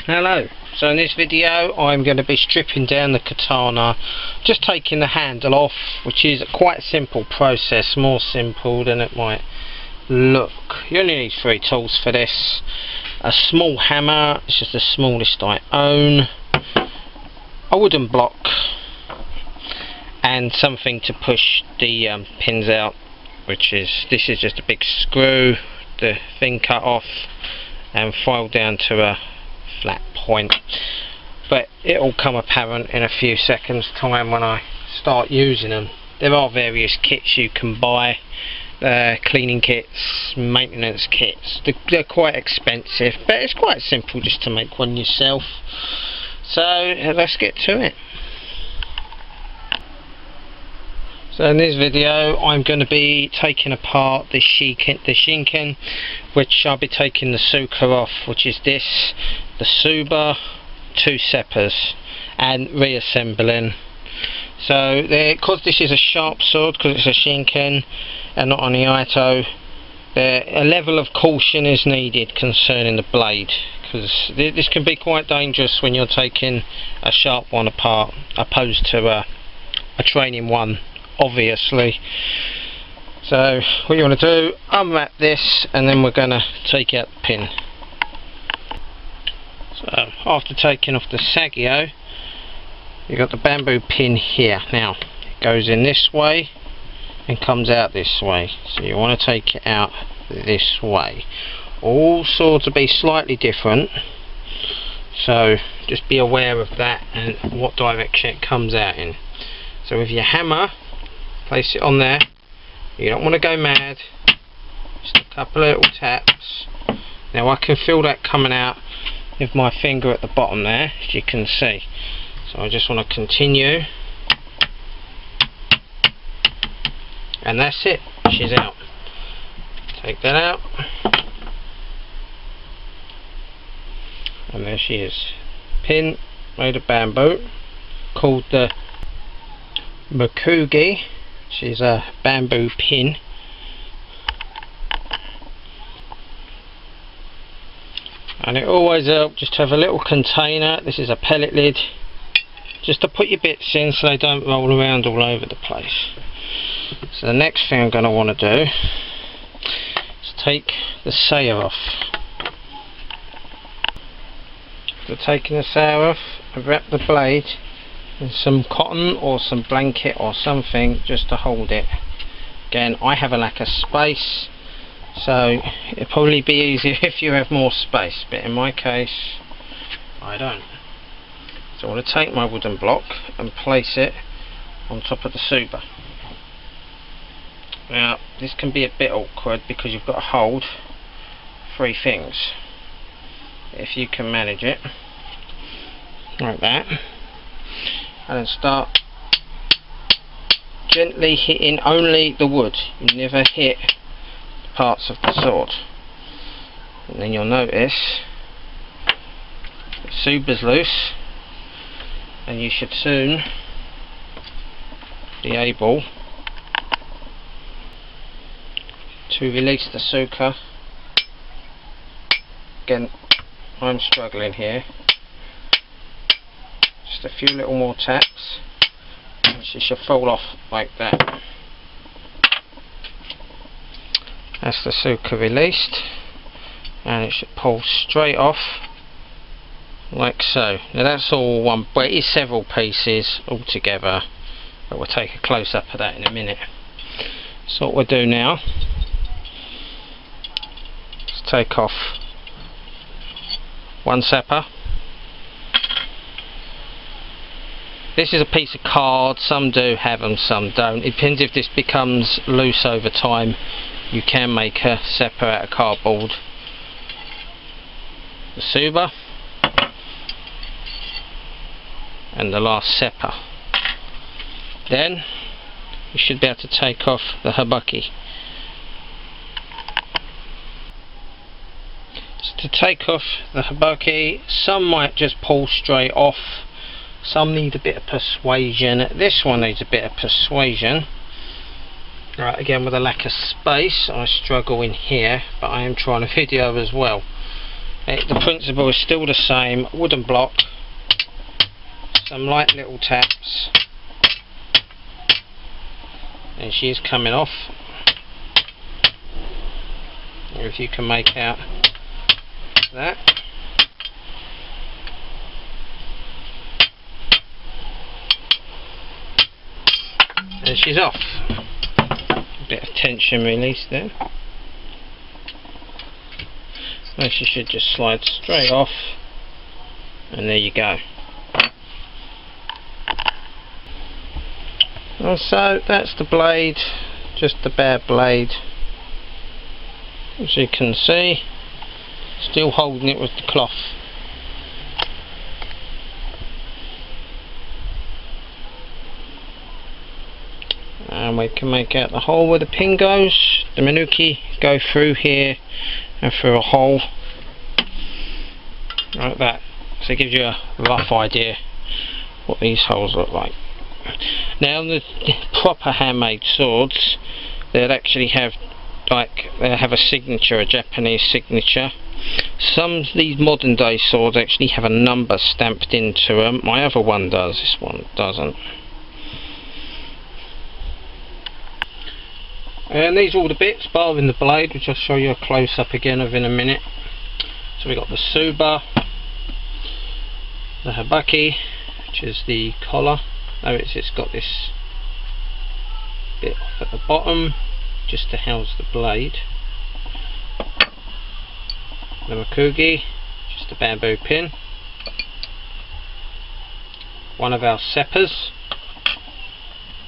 Hello. So in this video I'm going to be stripping down the katana, just taking the handle off, which is quite a simple process, more simple than it might look. You only need 3 tools for this: a small hammer, it's just the smallest I own, a wooden block, and something to push the pins out, this is just a big screw, the thing cut off and filed down to a flat point, but it'll come apparent in a few seconds time when I start using them. There are various kits you can buy, cleaning kits, maintenance kits. They're quite expensive, but it's quite simple just to make one yourself. So let's get to it. So in this video I'm going to be taking apart the shinken, which I'll be taking the suka off, which is this, the tsuba, 2 seppers, and reassembling. So because this is a sharp sword, because it's a shinken and not on the ito, a level of caution is needed concerning the blade, because this can be quite dangerous when you're taking a sharp one apart opposed to a training one, obviously. So what you want to do, unwrap this and then we're going to take out the pin. So after taking off the sagio, you've got the bamboo pin here. Now it goes in this way and comes out this way, so you want to take it out this way. All swords will be slightly different, so just be aware of that and what direction it comes out in. So with your hammer, place it on there. You don't want to go mad, just a couple of little taps. Now I can feel that coming out with my finger at the bottom there, as you can see. So I just want to continue, and that's it, she's out. Take that out, and there she is. Pin made of bamboo, called the Mukugi. She's a bamboo pin. And it always helps just to have a little container. This is a pellet lid, just to put your bits in so they don't roll around all over the place. So the next thing I'm going to want to do is take the saya off. After taking the saya off, I wrap the blade in some cotton or some blanket or something just to hold it. Again, I have a lack of space, so it'll probably be easier if you have more space, but in my case I don't. So I want to take my wooden block and place it on top of the tsuba. Now this can be a bit awkward because you've got to hold 3 things. If you can manage it like that, and then start gently hitting only the wood. You never hit parts of the sword. And then you'll notice the tsuba's loose, and you should soon be able to release the suka. Again, I'm struggling here. Just a few little more taps and she should fall off like that. That's the suka released, and it should pull straight off like so. Now that's all one, but it is several pieces all together, but we'll take a close up of that in a minute. So what we'll do now is take off 1 sepper. This is a piece of card, some do have them, some don't. It depends if this becomes loose over time. You can make a sepper out of cardboard. The tsuba, and the last sepper. Then you should be able to take off the habaki. So to take off the habaki, some might just pull straight off. Some need a bit of persuasion. This one needs a bit of persuasion. Right, again with a lack of space I struggle in here, but I am trying to video as well. The principle is still the same. Wooden block, some light little taps, and she is coming off. If you can make out that. And she's off. A bit of tension release there. So she should just slide straight off, and there you go. And so that's the blade, just the bare blade. As you can see, still holding it with the cloth. And we can make out the hole where the pin goes. The Manuki go through here and through a hole like that. So it gives you a rough idea what these holes look like. Now the proper handmade swords, they'll actually have they have a signature, a Japanese signature. Some of these modern day swords actually have a number stamped into them. My other one does, this one doesn't. And these are all the bits, barring the blade, which I'll show you a close up again of in a minute. So we've got the Tsuba, the Habaki, which is the collar. Notice it's got this bit off at the bottom just to house the blade. The Makugi, just a bamboo pin. One of our seppers.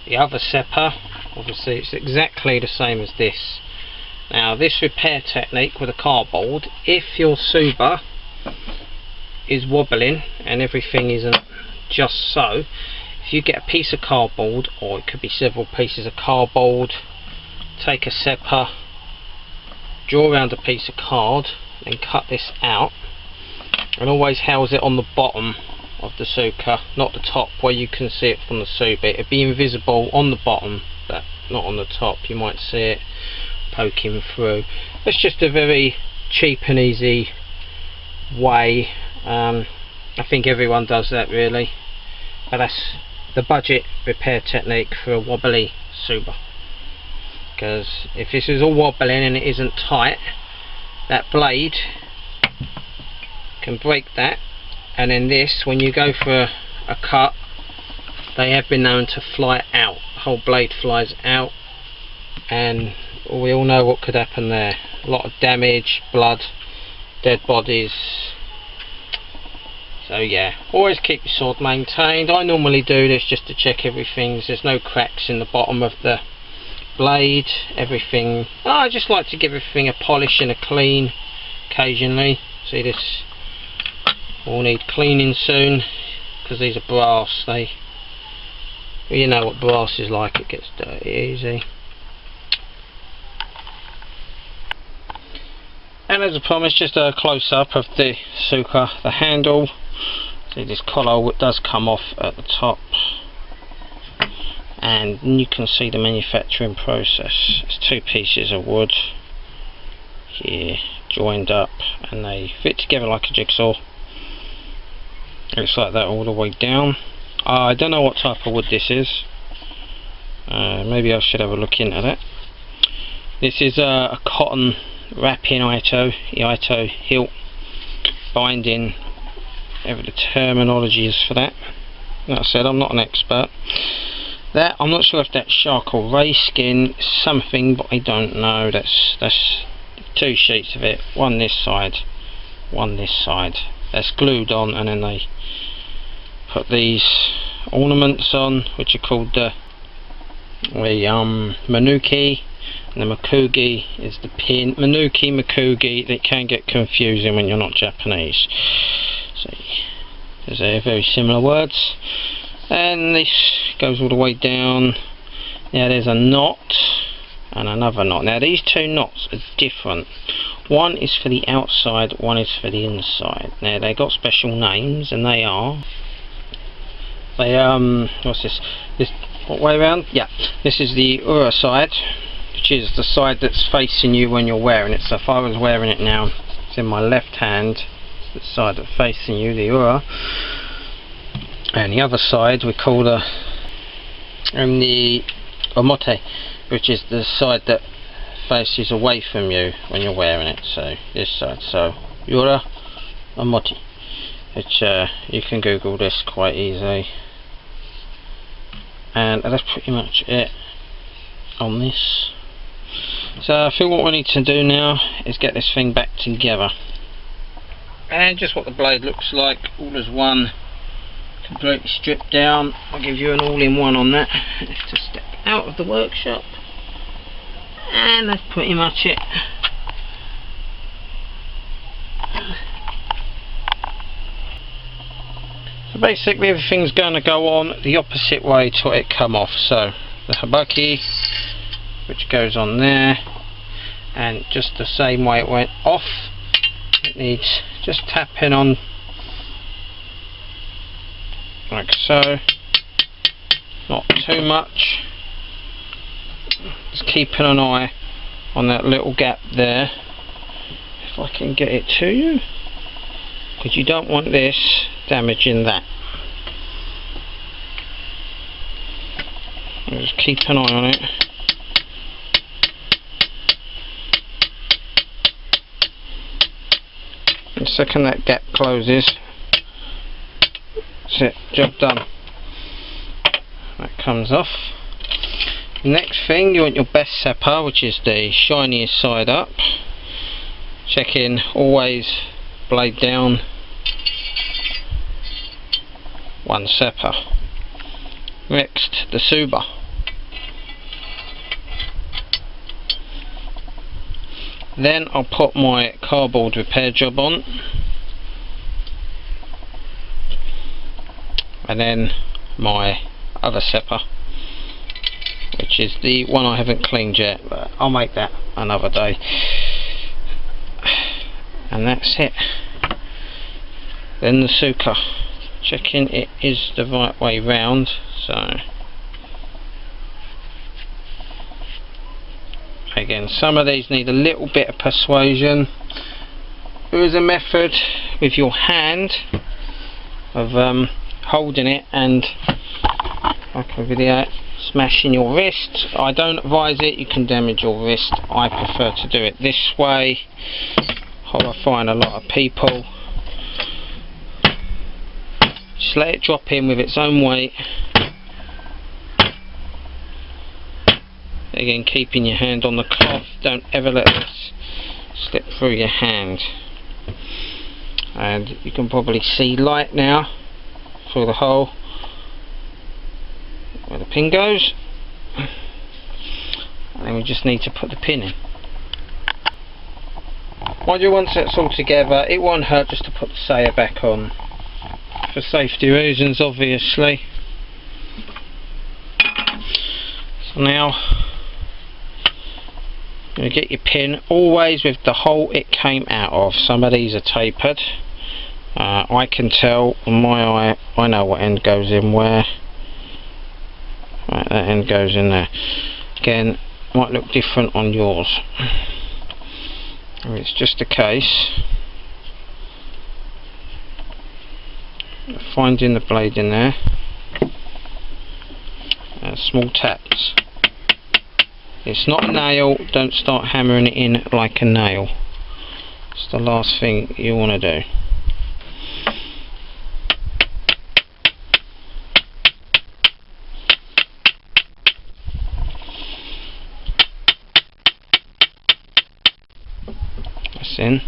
The other sepper, obviously it's exactly the same as this. Now this repair technique with a cardboard, if your Tsuba is wobbling and everything isn't just so, if you get a piece of cardboard, or it could be several pieces of cardboard, take a sepper, draw around a piece of card and cut this out, and always house it on the bottom of the Tsuka, not the top where you can see it from the Tsuba. It'd be invisible on the bottom but not on the top. You might see it poking through. It's just a very cheap and easy way. I think everyone does that really, but that's the budget repair technique for a wobbly Tsuba. Because if this is all wobbling and it isn't tight, that blade can break that, and then this, when you go for a cut, they have been known to fly out. The whole blade flies out, and we all know what could happen there. A lot of damage, blood, dead bodies. So yeah, always keep your sword maintained. I normally do this just to check everything. There's no cracks in the bottom of the blade, everything. I just like to give everything a polish and a clean occasionally. See, this will need cleaning soon because these are brass. Well, you know what brass is like, it gets dirty easy. And as I promised, just a close up of the Tsuka, the handle. See, this collar does come off at the top, and you can see the manufacturing process. It's two pieces of wood here joined up, and they fit together like a jigsaw. Looks like that all the way down. I don't know what type of wood this is. Maybe I should have a look into that. This is a cotton wrapping Ito hilt binding, whatever the terminology is for that. Like I said, I'm not an expert. That, I'm not sure if that's shark or ray skin, something, but I don't know. That's two sheets of it, one this side, one this side. That's glued on, and then they put these ornaments on, which are called the Manuki, and the Makugi is the pin. Manuki, Makugi, they can get confusing when you're not Japanese. So there's very similar words. And this goes all the way down. Now there's a knot and another knot. Now these two knots are different. One is for the outside, one is for the inside. Now they got special names, and they are what's this? What way around? Yeah, this is the Ura side, which is the side that's facing you when you're wearing it. So if I was wearing it now, it's in my left hand, the side that's facing you, the ura, and the other side we call the omote, which is the side that faces away from you when you're wearing it. So this side, so ura, omote, which you can Google this quite easily, and that's pretty much it on this. So I think what we need to do now is get this thing back together, and just what the blade looks like all as one, completely stripped down. I'll give you an all-in-one on that. Let's just step out of the workshop, and that's pretty much it. So basically everything's going to go on the opposite way to it come off. So the habaki, which goes on there, and just the same way it went off, it needs just tapping on like so, not too much, just keeping an eye on that little gap there, if I can get it to you, because you don't want this damaging that. Just keep an eye on it. The second that gap closes, that's it, job done. That comes off. Next thing, you want your best sepper, which is the shiniest side up. Check in, always blade down, one sepper. Next, the tsuba. Then I'll put my cardboard repair job on, and then my other sepper, which is the one I haven't cleaned yet, but I'll make that another day. And that's it. Then the suka, checking it is the right way round. So again, some of these need a little bit of persuasion. There is a method with your hand of holding it and, like a video, smashing your wrist. I don't advise it, you can damage your wrist. I prefer to do it this way. I find a lot of people just let it drop in with its own weight. Again, keeping your hand on the cloth, don't ever let this slip through your hand. And you can probably see light now through the hole where the pin goes, and then we just need to put the pin in. Once that's all together, it won't hurt just to put the saya back on, for safety reasons obviously. So now you get your pin, always with the hole it came out of. Some of these are tapered. I can tell on my eye, I know what end goes in where. Right, that end goes in there. Again, might look different on yours. It's just a case of finding the blade in there, and small taps. It's not a nail, don't start hammering it in like a nail. It's the last thing you want to do. That's in.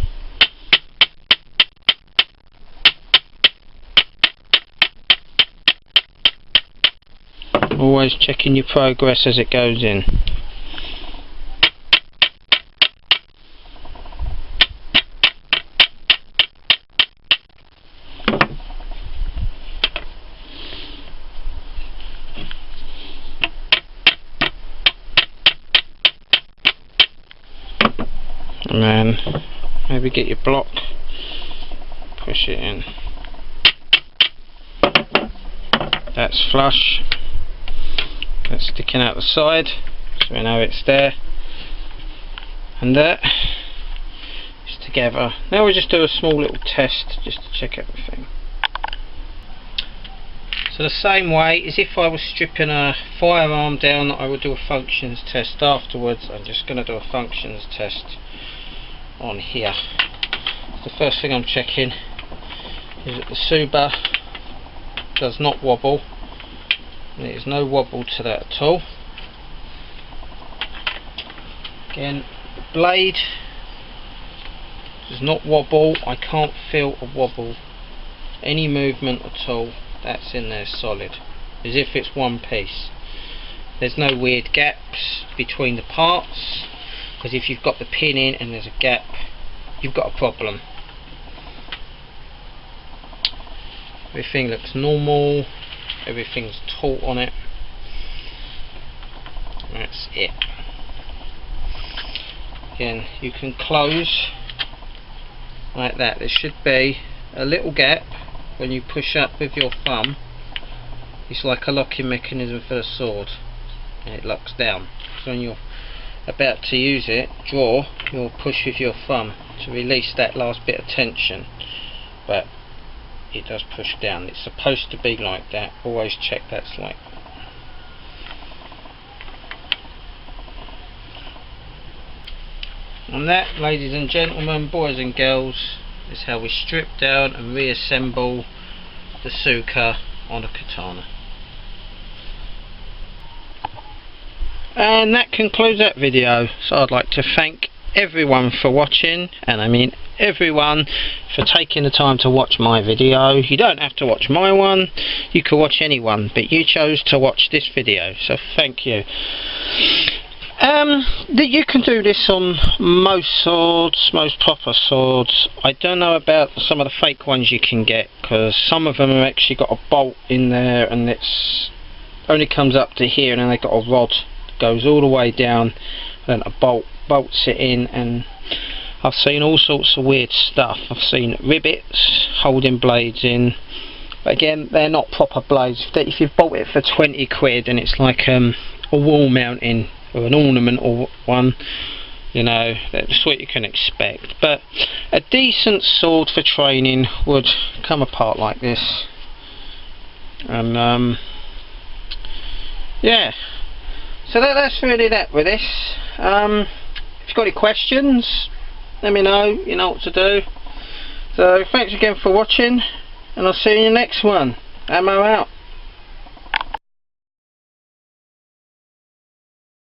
Always checking your progress as it goes in. And then maybe get your block, push it in. That's flush. That's sticking out the side, so we know it's there. And that is to together. Now we'll just do a small little test just to check everything. So the same way as if I was stripping a firearm down, I would do a functions test afterwards. I'm just going to do a functions test on here. The first thing I'm checking is that the Suba does not wobble. There's no wobble to that at all. Again, the blade does not wobble. I can't feel a wobble, any movement at all. That's in there solid, as if it's one piece. There's no weird gaps between the parts, because if you've got the pin in and there's a gap, you've got a problem. Everything looks normal, everything's taut on it. That's it. Again, you can close like that. There should be a little gap when you push up with your thumb. It's like a locking mechanism for the sword, and it locks down. So when you're about to use it, you'll push with your thumb to release that last bit of tension, but it does push down. It's supposed to be like that. Always check that's like that. And that, ladies and gentlemen, boys and girls, is how we strip down and reassemble the Suka on a katana. And that concludes that video. So I'd like to thank everyone for watching, and I mean everyone, for taking the time to watch my video. You don't have to watch my one, you could watch any one, but you chose to watch this video, so thank you. You can do this on most swords, most proper swords. I don't know about some of the fake ones you can get, because some of them have actually got a bolt in there and it's only comes up to here, and then they've got a rod that goes all the way down and a bolts it in, and I've seen all sorts of weird stuff. I've seen rivets holding blades in, but again, they're not proper blades. If you've bought it for 20 quid and it's like a wall mounting or an ornament or one, you know, that's what you can expect. But a decent sword for training would come apart like this, and yeah, so that's really that with this. If you've got any questions, let me know. You know what to do. So thanks again for watching, and I'll see you in the next one. Ammo out.